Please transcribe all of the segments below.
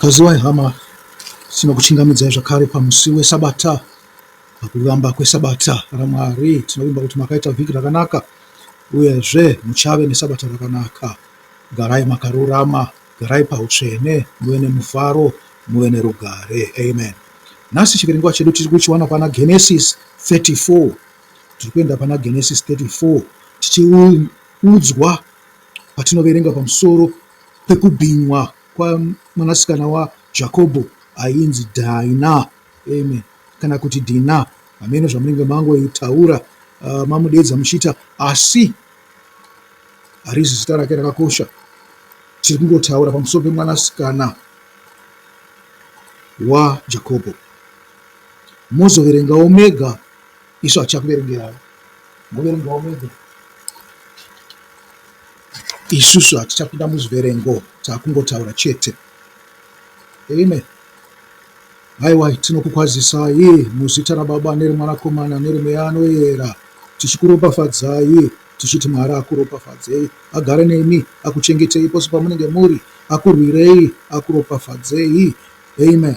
Kaziwai hama, tinokuchingamidzai zvakare pamusi weSabata, pakuvamba kweSabata raMwari. Tinovimba kuti makaita vhiki rakanaka, uyezve muchave neSabata rakanaka. Garai makarurama, garai pautsvene, muve nemufaro, muve nerugare. Amen. Nhasi chiverengwa chedu tiri kuchiwana pana Genesis 34. Tiri kuenda pana Genesis 34 tichiudzwa patinoverenga pamusoro pekubhinywa kwamwanasikana waJakobho ainzi Dhaina. Amen. Kana kuti Dhina, hamene zvamunenge mangoitaura mamudedza muchiita, asi harizi zita rake rakakosha. Tiri kungotaura pamusoro pemwanasikana waJakobho. Mozoverengawo mega, isu hatichakuverengerawo. Moverengawo mega. Isusu hatichapinda muzviverengo, taakungotaura chete. Amen. Haiwa, tinokukwazisai muzita raBaba nereMwanakomana nereMweya anoyera, tichikuropafadzai tichiti Mwari akuropafadzei, agare nemi, akuchengetei pose pamunenge muri, akurwirei, akuropafadzei. Amen.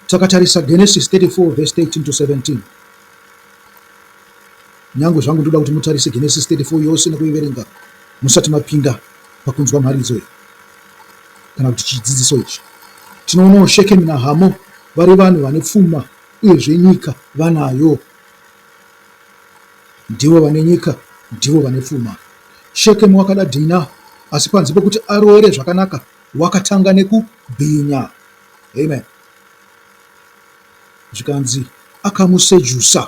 Takatarisa Genesis 34 verse 18 to 17. Nyange zvangu ndoda kuti mutarise Genesis 34 yose nekuiverenga musati mapinda pakunzwa mharidzo iyi kana kuti chidzidziso ichi. Tinoonawo Shekemu naHamo vari vanhu vane pfuma, uyezve nyika vanayo. Ndivo vane nyika, ndivo vane pfuma. Shekemu wakada Dhina, asi panze pekuti arowere zvakanaka, wakatanga nekubhinya. Amen. Zvikanzi akamusejusa,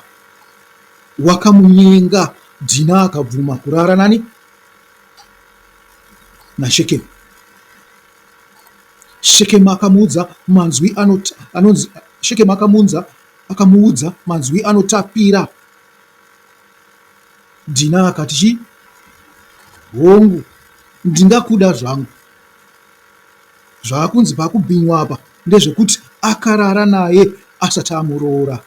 wakamunyenga. Dhina akabvuma kurara nani? naShekemu. Shekemu akamuudza manzwi anonzi Shekemu akamuudza manzwi anotapira. Dhina akati chi? Hongu, ndingakuda zvangu. Zvaakunzi pakubhinywa apa ndezvekuti akarara naye asati amuroora.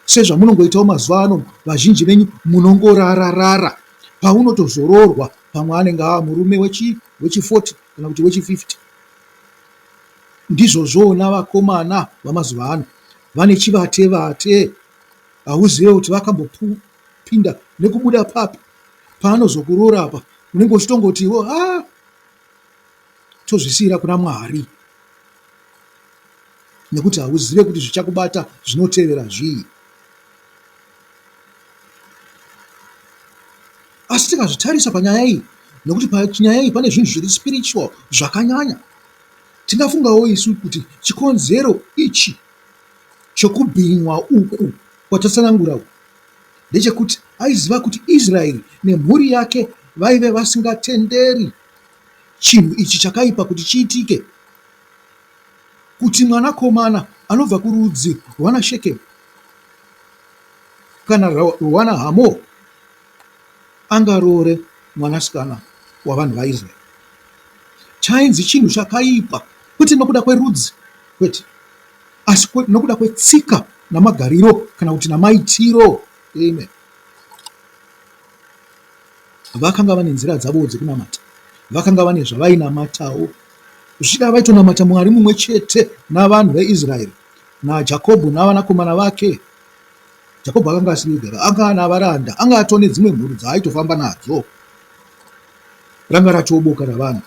Sezvamunongoitawo mazuva ano, vazhinji venyu munongorara paunotozororwa pamwe anenge ava murume wechi40 kana kuti wechi50. Ndizvo zvona vakomana vamazuva ano, vane chivate-vate. Hauzive kuti vakambopinda nekubuda papi. Paanozokuroora apa, unenge uchitongotiwo tozvisiyira kuna Mwari, nekuti hauzive kuti zvichakubata zvinotevera zvii. Asi tikazvitarisa panyaya iyi, nekuti panyaya iyi pane zvinhu zviri spiritual zvakanyanya, tingafungawo isu kuti chikonzero ichi chokubhinywa uku kwatatsanangura uku ndechekuti aiziva kuti Israeri nemhuri yake vaive vasingatenderi chinhu ichi chakaipa kuti chiitike, kuti mwanakomana anobva kurudzi rwanaShekemu kana rwanaHamo angaroore mwanasikana wavanhu vaIsraeri. Chainzi chinhu chakaipa, kwete nokuda kwerudzi, kwete, asi nokuda kwetsika namagariro kana kuti namaitiro. Amen. Vakanga vane nzira dzavo dzekunamata, vakanga vane zvavainamatawo. Zvichida vaitonamata Mwari mumwe chete navanhu veIsraeri, naJakobho navanakomana vake. Jakobho akanga asirigara, anga ana varanda, anga atoo nedzimwe mhuri dzaaitofamba nadzo. Ranga ratoo boka ravanhu.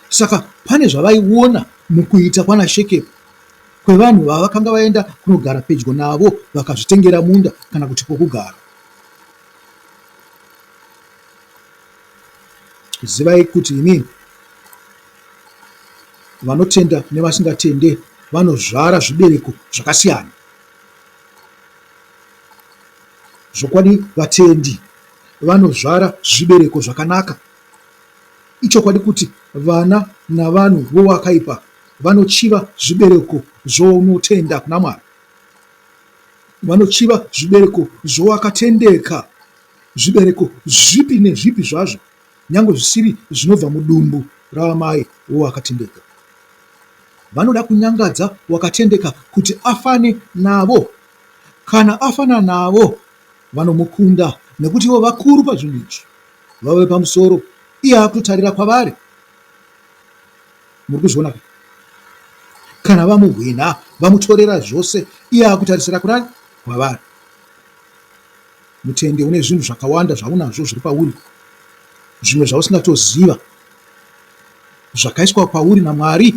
Saka pane zvavaiona mukuita kwanaShekemu, kwevanhu vavakanga vaenda kunogara pedyo navo, vakazvitengera munda kana kuti pokugara. Zivai kuti inini, vanotenda nevasingatende vanozvara zvibereko zvakasiyana. Zvokwadi vatendi vanozvara zvibereko zvakanaka. Ichokwadi kuti vana navanhu vowakaipa vanochiva zvibereko zvonotenda kuna Mwari, vanochiva zvibereko zvowakatendeka, zvibereko zvipi nezvipi zvazvo, nyange zvisiri zvinobva mudumbu raamai wowakatendeka. Vanoda kunyangadza wakatendeka kuti afane navo. Kana afana navo vanomukunda, nekuti ivo vakuru pazvinhu izvi, vave pamusoro iye akutotarira kwavari. Muri kuzviona kana vamuhwina vamutorera zvose, iye akutarisira kurani kwavari. Mutende une zvinhu zvakawanda zvaunazvo zviri pauri, zvimwe zvausingatoziva zvakaiswa pauri naMwari,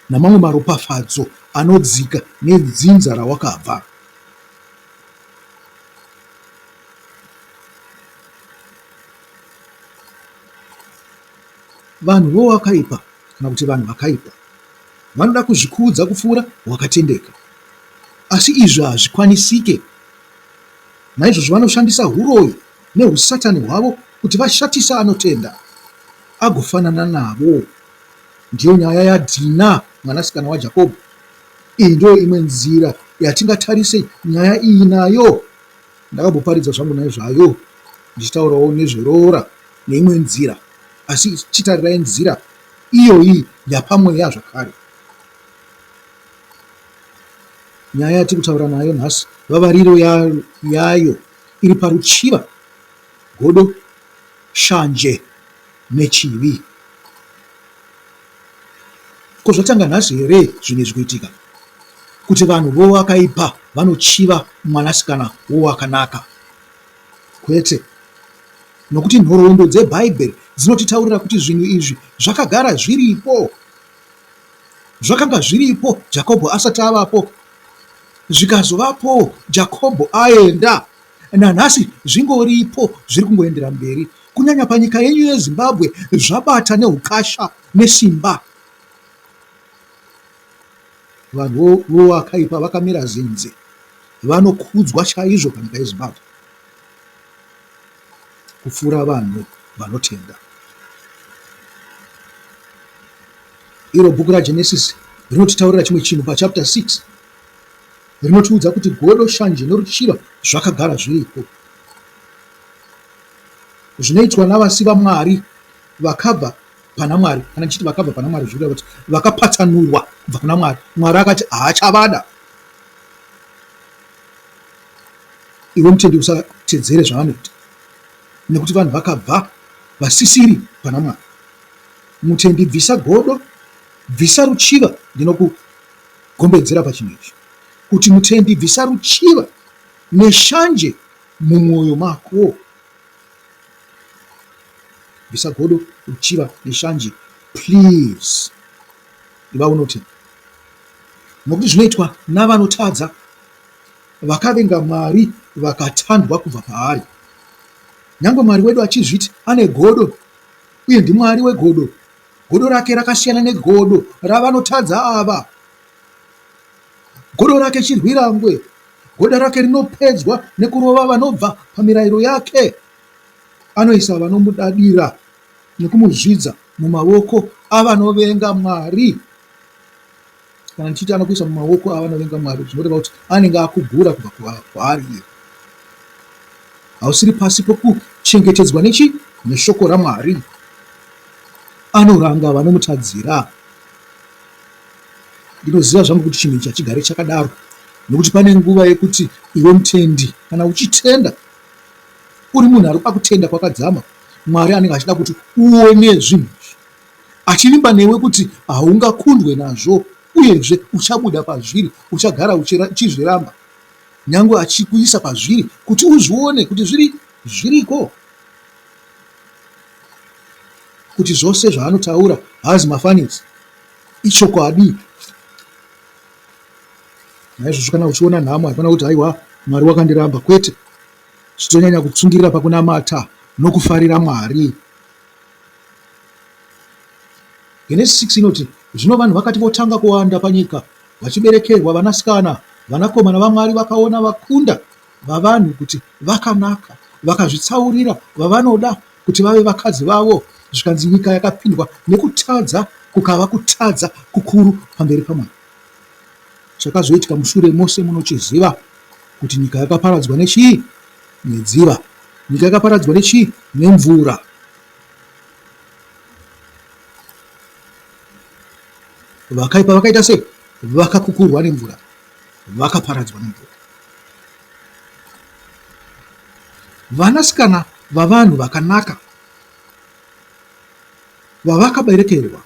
namamwe maropafadzo anodzika nedzinza rawakabva. Vanhu vowakaipa kana kuti vanhu vakaipa vanoda kuzvikudza kupfuura wakatendeka, asi izvi hazvikwanisike. Naizvozvo vanoshandisa uroyi neusatani hwavo kuti vashatisa anotenda agofanana navo. Ndiyo nyaya yaDhina mwanasikana waJakobho. Iyi ndiyo imwe nzira yatingatarise nyaya iyi nayo. Ndakaboparidza zvangu nayo zvayo ndichitaurawo nezverora neimwe nzira, asi chitarirai nzira iyoyi yapamweya zvakare. Nyaya yatiri kutaura nayo nhasi, vavariro yayo iri paruchiva, godo, shanje nechivi. Ko zvatanga nhasi here zvimwe zvikuitika, kuti vanhu vowakaipa vanochiva mwanasikana wowakanaka? Kwete, nokuti nhoroondo dzeBhaibheri dzinotitaurira kuti zvinhu izvi zvakagara zviripo. Zvakanga zviripo Jakobho asati avapo, zvikazovapo Jakobho aenda, nanhasi zvingoripo, zviri kungoendera mberi. Kunyanya panyika yenyu yeZimbabwe zvabata neukasha nesimba. Vanhu vowakaipa vakamira zinze, vanokudzwa chaizvo panyika yeZimbabwe kupfuura vanhu vanotenda. Iro bhuku raGenesis rinotitaurira chimwe chinhu pachapter 6, rinotiudza kuti godo, shanje noruchiva zvakagara zviripo. Zvinoitwa navasiva Mwari vakabva pana Mwari, kana ndichiti vakabva pana Mwari zvireva kuti vakapatsanurwa kubva kuna Mwari. Mwari akati haachavada. Iwe mutendi usatedzere zvavanoita, nekuti vanhu vakabva vasisiri pana Mwari. Mutendi, bvisa godo, bvisa ruchiva. Ndinokugombedzera pachinhu ichi kuti mutendi, bvisa ruchiva neshanje mumwoyo mako. Bvisa godo, ruchiva neshanje, please. Iva unotenda, nokuti zvinoitwa navanotadza, vakavenga Mwari vakatandwa kubva paari. Nyange Mwari wedu achizviti ane godo uye ndiMwari wegodo, godo rake rakasiyana negodo ravanotadza ava. Godo rake chirwirangwe, godo rake rinopedzwa nekurova vanobva pamirayiro yake. Anoisa vanomudadira nekumuzvidza mumawoko avanovenga Mwari. Kana ndichiti anokuisa mumawoko avanovenga Mwari, zvinoreva kuti anenge akugura kubva kwaari. Hausiri pasi pokuchengetedzwa neshoko raMwari. Anoranga vanomutadzira. Ndinoziva zvangu kuti chinhu ichi hachigare chakadaro, nokuti pane nguva yekuti iwe mutendi, kana uchitenda, uri munhu ari pakutenda kwakadzama, Mwari anenge achida kuti uone zvinhu izvi, achivimba newe kuti haungakundwe nazvo, uyezve uchabuda pazviri, uchagara uchizviramba, nyange achikuisa pazviri kuti uzvione kuti zviriko, kuti zvose zvaanotaura haazi mafanisi, ichokwadi. Naizvozvo kana uchiona nhamo, hapana kuti haiwa Mwari wakandiramba. Kwete, chitonyanya kutsungirira pakunamata nokufarira Mwari. Genesis 6 inoti, zvino vanhu vakati votanga kuwanda panyika, vachiberekerwa vanasikana, vanakomana vaMwari vakaona vakunda vavanhu kuti vakanaka, vakazvitsaurira vavanoda kuti vave vakadzi vavo. Zvikanzi nyika yakapindwa nekutadza, kukava kutadza kukuru pamberi paMwari. Zvakazoitika mushure mose munochiziva kuti nyika yakaparadzwa nechii? Nedziva. Nyika yakaparadzwa nechii? Nemvura. Vakaipa vakaita sei? Vakakukurwa nemvura, vakaparadzwa nemvura. Vanasikana vavanhu vakanaka vavakaberekerwa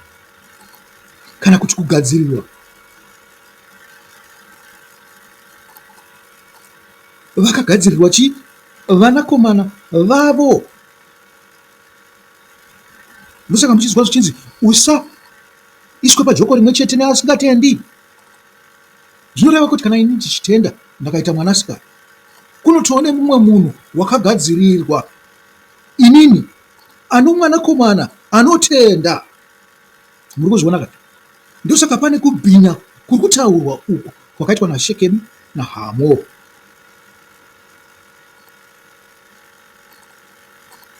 kana kuti kugadzirirwa vakagadzirirwa chi vanakomana vavo. Ndosaka muchizwa zvichinzi usaiswe pajoko rimwe chete neasingatendi. Zvinoreva kuti kana ini ndichitenda ndakaita mwanasikana, kunotoone mumwe munhu wakagadzirirwa inini ano mwanakomana anotenda. Muri kuzviona kati? Ndosaka pane kubhinya kuri kutaurwa uku kwakaitwa naShekemu naHamori.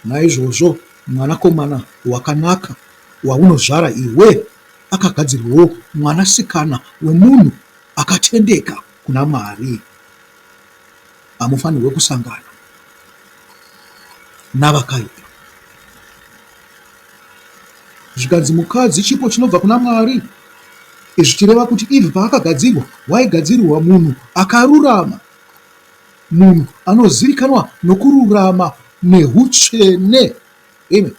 Naizvozvo mwanakomana wakanaka waunozvara iwe akagadzirirwawo mwanasikana wemunhu akatendeka kuna Mwari. Hamufanirwe kusangana navakaipa. Zvikanzi mukadzi chipo chinobva kuna Mwari, izvi zvichireva kuti Ivhi paakagadzirwa waigadzirirwa munhu akarurama, munhu anozivikanwa nokururama nehutsvene. Amen.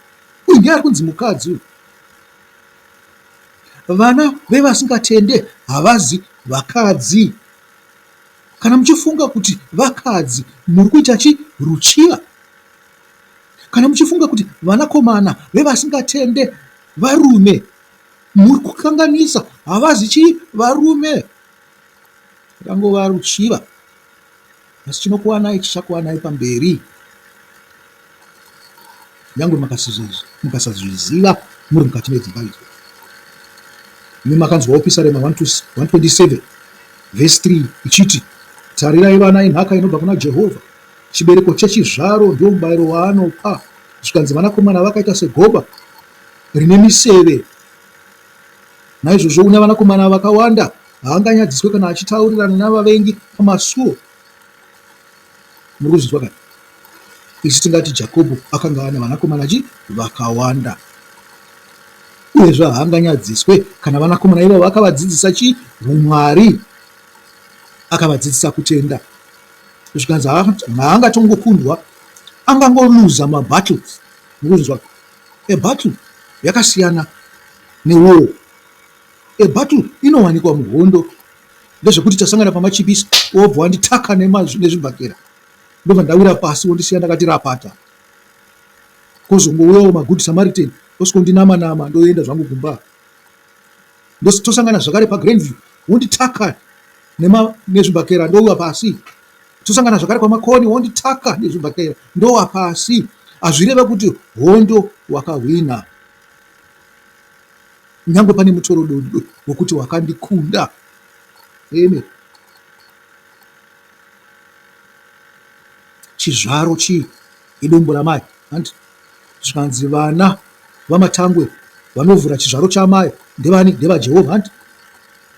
Uyu ndiye ari kunzi mukadzi uyu. Vana vevasingatende havazi vakadzi. Kana muchifunga kuti vakadzi muri kuita chi? Ruchiva. Kana muchifunga kuti vanakomana vevasingatende varume, muri kukanganisa, havazi chi? Varume. Rangova ruchiva. Asi chinokuwanai chichakuwanai pamberi. Nyange mukasazviziva muri mukati medzimba idzi. Imi makanzwawo Pisarema 127 vhesi 3 ichiti, tarirai vana inhaka inobva kuna Jehovha, chibereko chechizvaro ndio mubayiro waanopa. Zvikanzi vanakomana vakaita segoba rine miseve. Naizvozvo una vanakomana vakawanda haanganyadziswe kana achitaurirana navavengi pamasuo. Muri kuzvizwa kani? Isi tingati Jakobho akanga ana vanakomana chi? Vakawanda. Uyezve haanganyadziswe kana vanakomana ivo vakavadzidzisa chi? Umwari. Akavadzidzisa kutenda. Zvikanzi haangatongokundwa, angangoluza mabattles. Muri kuzvizwa? A battle yakasiyana newar. A battle inowanikwa muhondo. Ndezvekuti tasangana pamachipisi wobva wanditaka nezvibhakera, ndobva ndawira pasi wondisiya ndakati rapata. Kozongouyawo maGood Samaritan osvikondinama-nama ndoenda zvangu kumba. Tosangana zvakare paGrandview wonditaka nezvibhakera ndowa pasi. Tosangana zvakare paMakoni wonditaka nezvibhakera ndowa pasi. Hazvireva kuti hondo wakahwina. Nyangwe pane mutoro dodo wokuti wakandikunda. Amen. Chizvaro chi? Idumbu ramai. Zvikanzi vana vamatangwe vanovhura chizvaro chamai ndevani? NdevaJehovha. Handi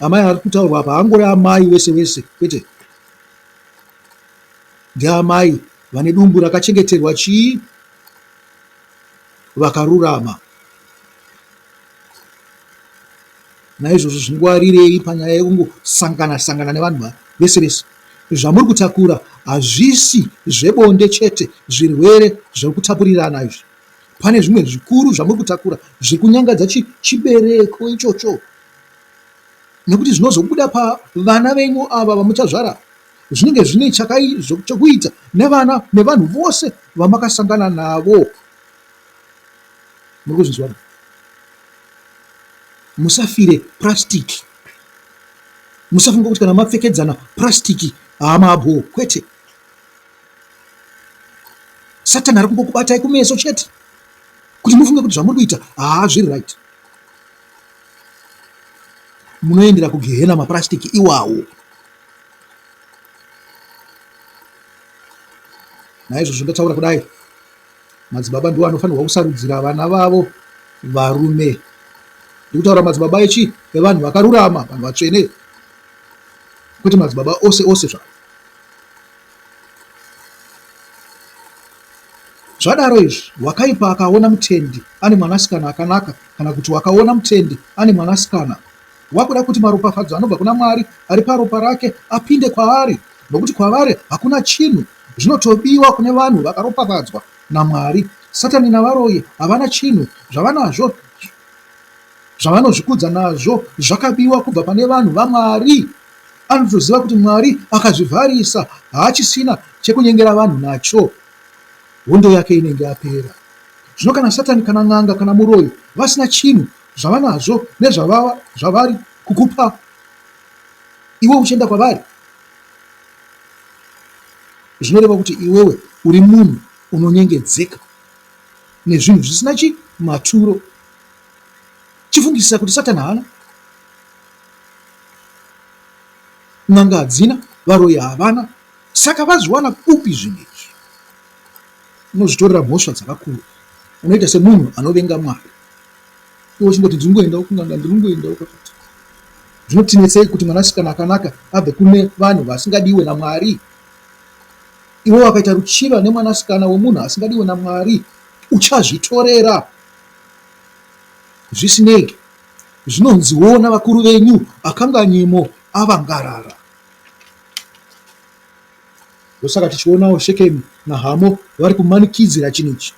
amai ari kutaurwa apa haangori amai vese vese, kwete. Ndeamai vane dumbu rakachengeterwa chii? Vakarurama. Naizvozvo zvingwarirei panyaya yekungosangana nevanhu vese vese. Zvamuri kutakura hazvisi zvebonde chete, zvirwere zviri kutapurirana izvi. Pane zvimwe zvikuru zvamuri kutakura zviri kunyangadza chibereko ichocho. Nekuti zvinozobuda pavana venyu ava vamuchazvara zvinenge zvine chokuita nevana nevanhu vose vamakasangana navo. Muri kuzvinzwa? Musafire purasitiki. Musafunga kuti kana mapfekedzana purasitiki hamabho, kwete. Satani ari kungokubatai kumeso chete kuti mufunge kuti zvamuri kuita zviri right. Munoendera kugehena mapurasitiki iwawo. Naizvozvo ndataura kudai, madzibaba ndiwo anofanirwa kusarudzira vana vavo varume. Ndikutaura madzibaba echi? Evanhu vakarurama, vanhu vatsvene, kwete madzibaba ose zva. Zvadaro izvi, wakaipa akaona mutendi ane mwanasikana akanaka, kana kuti wakaona mutendi ane mwanasikana, wakuda kuti maropafadzo anobva kuna Mwari ari paropa rake apinde kwaari, nokuti kwavari hakuna chinhu. Zvinotobiwa kune vanhu vakaropafadzwa naMwari. Satani navaroyi havana chinhu zvavanazvo zvavanozvikudza nazvo zvakabiwa kubva pane vanhu vaMwari. Anotoziva kuti Mwari akazvivharisa, haachisina chekunyengera vanhu nacho, hondo yake inenge yapera. Zvino kana Satani kana n'anga kana muroyi vasina chinhu zvavanazvo nezvavari kukupa iwe uchienda kwavari, zvinoreva kuti iwewe uri munhu unonyengedzeka nezvinhu zvisina maturo. Chifungisisa kuti Satani haana, n'anga hadzina, varoyi havana, saka vazviwana kupi zvinhu izvi? Unozvitorera mhosva dzakakura. Unoita semunhu anovenga Mwari, iwe uchingoti ndingoendawo kun'anga, ndinongoendawo kwakati. Zvinotinetsei kuti mwanasikana akanaka abve kune vanhu vasingadiwe naMwari? Iwe wakaita ruchiva nemwanasikana womunhu asingadiwe naMwari, uchazvitorera. Zvisinei, zvinonziwo navakuru venyu akanganyimo avangarara. Ndosaka tichionawo Shekemu naHamo vari kumanikidzira chinhu ichi,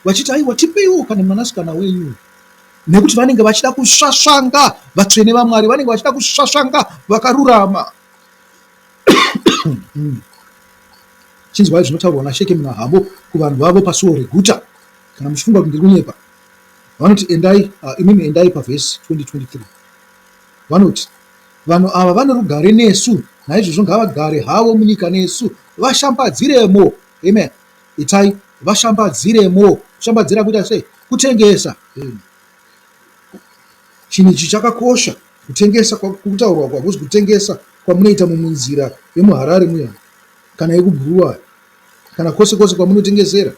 vachiti aiwa, tipeiwo kana mwanasikana wenyu, nekuti vanenge vachida kusvasvanga vatsvene vaMwari, vanenge vachida kusvasvanga vakarurama. Chinzwai zvinotaurwa naShekemu naHamo kuvanhu vavo pasuo reguta. Kana muchifunga kuti ndiri kunyepa, vanoti imimi endai pavhesi 20-23. Vanoti vanhu ava vane rugare nesu, naizvozvo ngavagare havo munyika nesu, vashambadziremo. Amen. Itai vashambadziremo. Kushambadzira kuita sei? Kutengesa. Chinhu ichi chakakosha, kutengesa, kutaurwa kwakuzi kutengesa kwamunoita mumunzira yemuHarare muya, kana yekuBuruwayo, kana kwose kwose kwamunotengesera,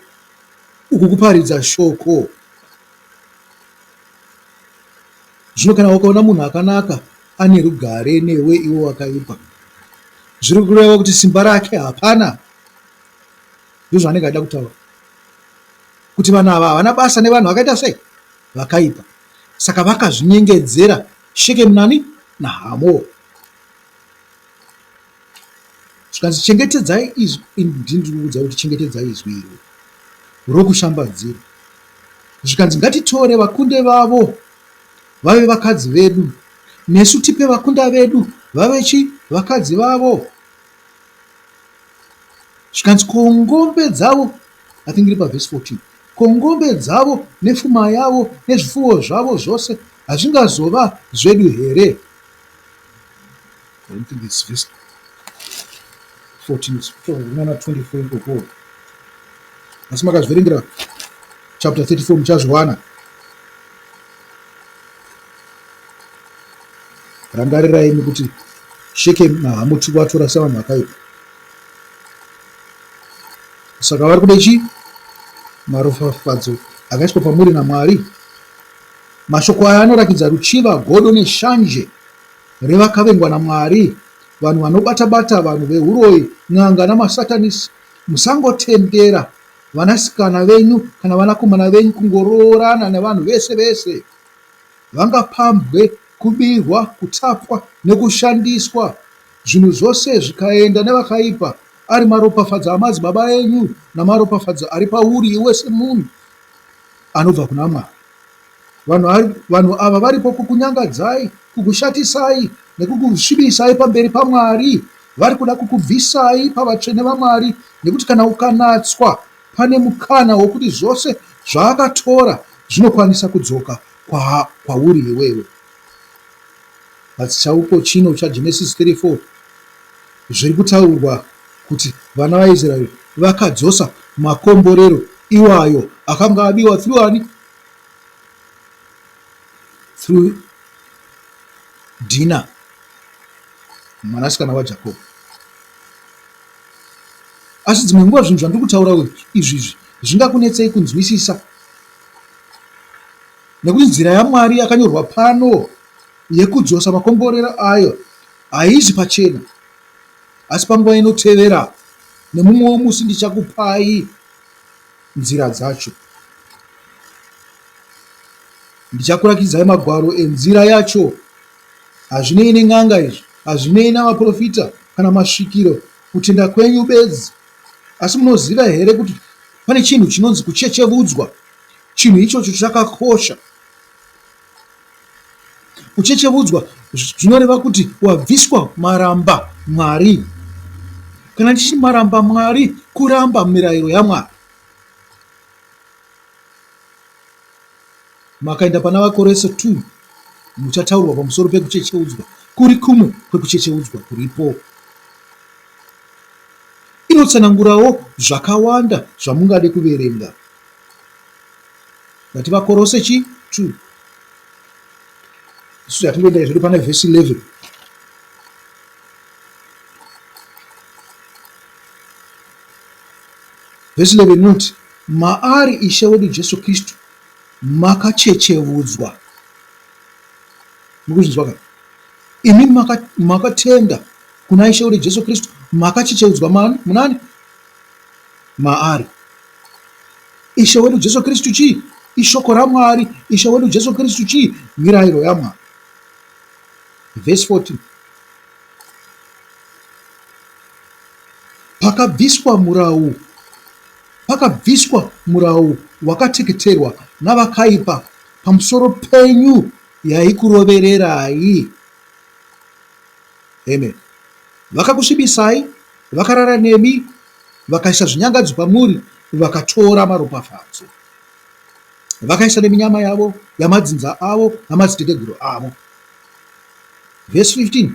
uku kuparidza shoko. Zvino kana ukaona munhu akanaka ane rugare newe iwe wakaipa, zviri kureva kuti simba rake hapana. Ndozvaanenge achida kutaura, kuti vanhu ava havana basa nevanhu vakaita sei? Vakaipa. Saka vakazvinyengedzera Shekemu naHamo. Zvikanzi chengetedzai izvi, ndindiudza kuti chengetedzai izwi iro rokushambadzira. Zvikanzi ngatitore vakunde vavo vave vakadzi vedu, nesu tipe vakunda vedu vave vakadzi vavo. Zvikanzi kongombe dzavo, I think iri pavhesi 14, kongombe dzavo nepfuma yavo nezvipfuwo zvavo zvose hazvingazova zvedu here? I don't think it's verse 14, it's 24. Asi makazviverengera chapter 34 muchazviwana. Rangarirai kuti Shekemu naHamo vatora sevanhu vakaipa. Saka vari kuda maropafadzo akaiswa pamuri naMwari. Mashoko aya anorakidza ruchiva, godo neshanje revakavengwa naMwari, vanhu vanobata-bata, vanhu veuroyi, n'anga namasatanisi. Musangotendera vanasikana venyu kana vanakomana venyu kungoroorana nevanhu vese vese. Vangapambwe, kubirwa, kutapwa nekushandiswa. Zvinhu zvose zvikaenda nevakaipa, ari maropafadzo amadzibaba enyu namaropafadzo ari pauri iwe semunhu anobva kuna Mwari. Vanhu ava varipo kukunyangadzai, kukushatisai nekukusvibisai pamberi paMwari. Vari kuda kukubvisai pavatsvene vaMwari, nekuti kana ukanatswa pane mukana wokuti zvose zvaakatora zvinokwanisa kudzoka kwauri iwewe. Chaupo chino chaGenesis 34 zviri kutaurwa kuti vana vaIsraeri vakadzosa makomborero iwayo akanga abiwa through Dina, mwanasikana waJakobo. Asi dzimwe nguva zvinhu zvandiri kutaura izvizvi zvingakunetsei kunzwisisa, nekuti nzira yaMwari yakanyorwa pano yekudzosa makomborero ayo haizi pachena, asi panguva inotevera nemumwe musi ndichakupai nzira dzacho. Ndichakurakidzai magwaro enzira yacho. Hazvinei nen'anga izvi, hazvinei navaprofita kana masvikiro, kutenda kwenyu bedzi. Asi munoziva here kuti pane chinhu chinonzi kuchechevudzwa? Chinhu ichocho chakakosha. Kuchechevudzwa zvinoreva kuti wabviswa maramba Mwari. Kana ndichiti maramba Mwari, kuramba mirayiro yaMwari. Makaenda pana Vakorese 2 muchataurwa pamusoro pekuchecheudzwa. Kuri kumwe kwekuchecheudzwa kuripo. Inotsanangurawo zvakawanda zvamungade kuverenga. Ngati Vakorese 2. Isu yatingoenda zviri pana vhesi 11. Vhesi 11 inoti, maari Ishe wedu Jesu Kristu makachecheudzwa. Mukuzvinzwa kana? Imi makatenda kuna Ishe wedu Jesu Kristu makachecheudzwa munani? Maari. Ishe wedu Jesu Kristu chii? Ishoko raMwari. Ishe wedu Jesu Kristu chii? Mirayiro yaMwari. Verse 14. Pakabviswa murau wakateketerwa navakaipa pamusoro penyu yaikurovererai. Amen. Vakakusvibisai, vakarara nemi, vakaisa zvinyangadzo pamuri, vakatora maropafadzo. Vakaisa nemi nyama yavo, yamadzinza avo namadziteteguro avo. Verse 15.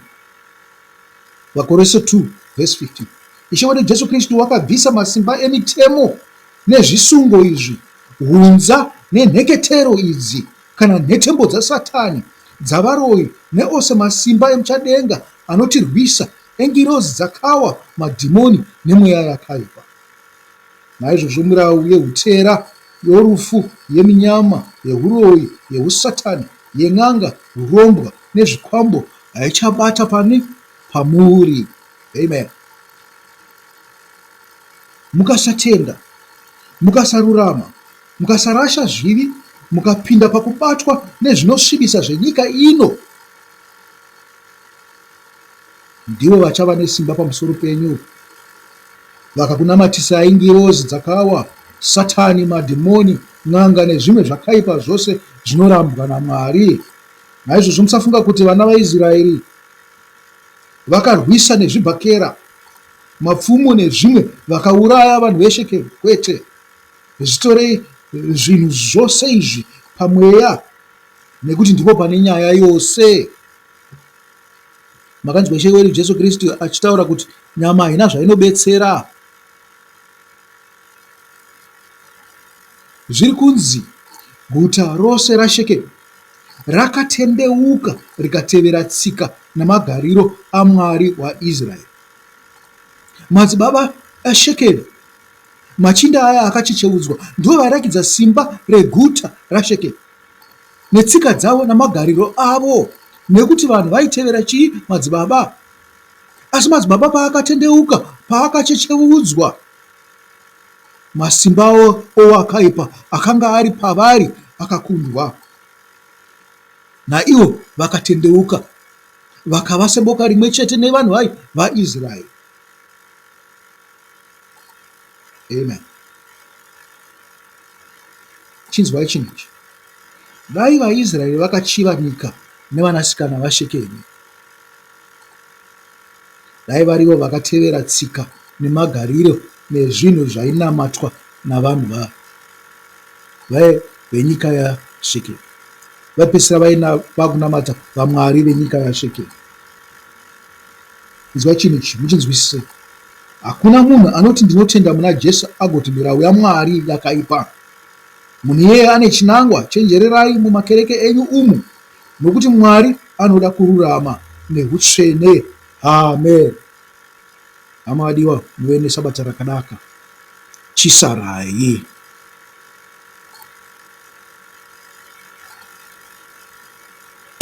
Vakorese 2 verse 15. Ishe wedu Jesu Kristu wakabvisa masimba emitemo nezvisungo izvi, hunza nenheketero idzi, kana nhetembo dzaSatani, dzavaroyi neose masimba emuchadenga anotirwisa, engirozi dzakawa, madhimoni nemweya yakaipa. Naizvozvo mirau yehutera, yorufu, yeminyama, yehuroyi, yehusatani, yen'anga, urombwa nezvikwambo haichabata pamuri. Amen. Mukasatenda, mukasarurama, mukasarasha zvivi, mukapinda pakubatwa nezvinosvibisa zvenyika ino, ndivo vachava nesimba pamusoro penyu. Vakakunamatisai ngirozi dzakawa, Satani, madhimoni, n'anga nezvimwe zvakaipa zvose zvinorambwa naMwari. Naizvozvo musafunga kuti vana vaIsraeri vakarwisa nezvibhakera, mapfumo nezvimwe vakauraya vanhu veShekemu. Kwete, zvitorei zvinhu zvose izvi pamweya, nekuti ndipo pane nyaya yose. Makanzwa Ishe wedu Jesu Kristu achitaura kuti nyama haina zvainobetsera. Zviri kunzi guta rose raShekemu rakatendeuka rikatevera tsika namagariro aMwari waIsraeri. Madzibaba aShekemu, machinda aya akachecheudzwa, ndivo vairakidza simba reguta raShekemu netsika dzavo namagariro avo, nekuti vanhu vaitevera chii? Madzibaba. Asi madzibaba paakatendeuka, paakachecheudzwa, masimba owakaipa akanga ari pavari akakundwa. Naivo vakatendeuka, vakava seboka rimwe chete nevanhu vaIsraeri. Amen. Chinzwai chinhu ichi. Dai vaIsraeri vakachiva nyika nevanasikana vaShekemu, dai varivo vakatevera tsika nemagariro nezvinhu zvainamatwa navanhu venyika yaShekemu, vaipedzisira vakunamata vamwari venyika yaShekemu. Inzwai chinhu ichi, muchinzwisise. Hakuna munhu anoti ndinotenda muna Jesu agoti mirau yaMwari yakaipa. Munhu iyeye ane chinangwa. Chenjererai mumakereke enyu umu, nokuti Mwari anoda kururama nehutsvene. Amen. Hama vadiwa, muve nesabata rakanaka. Chisarai.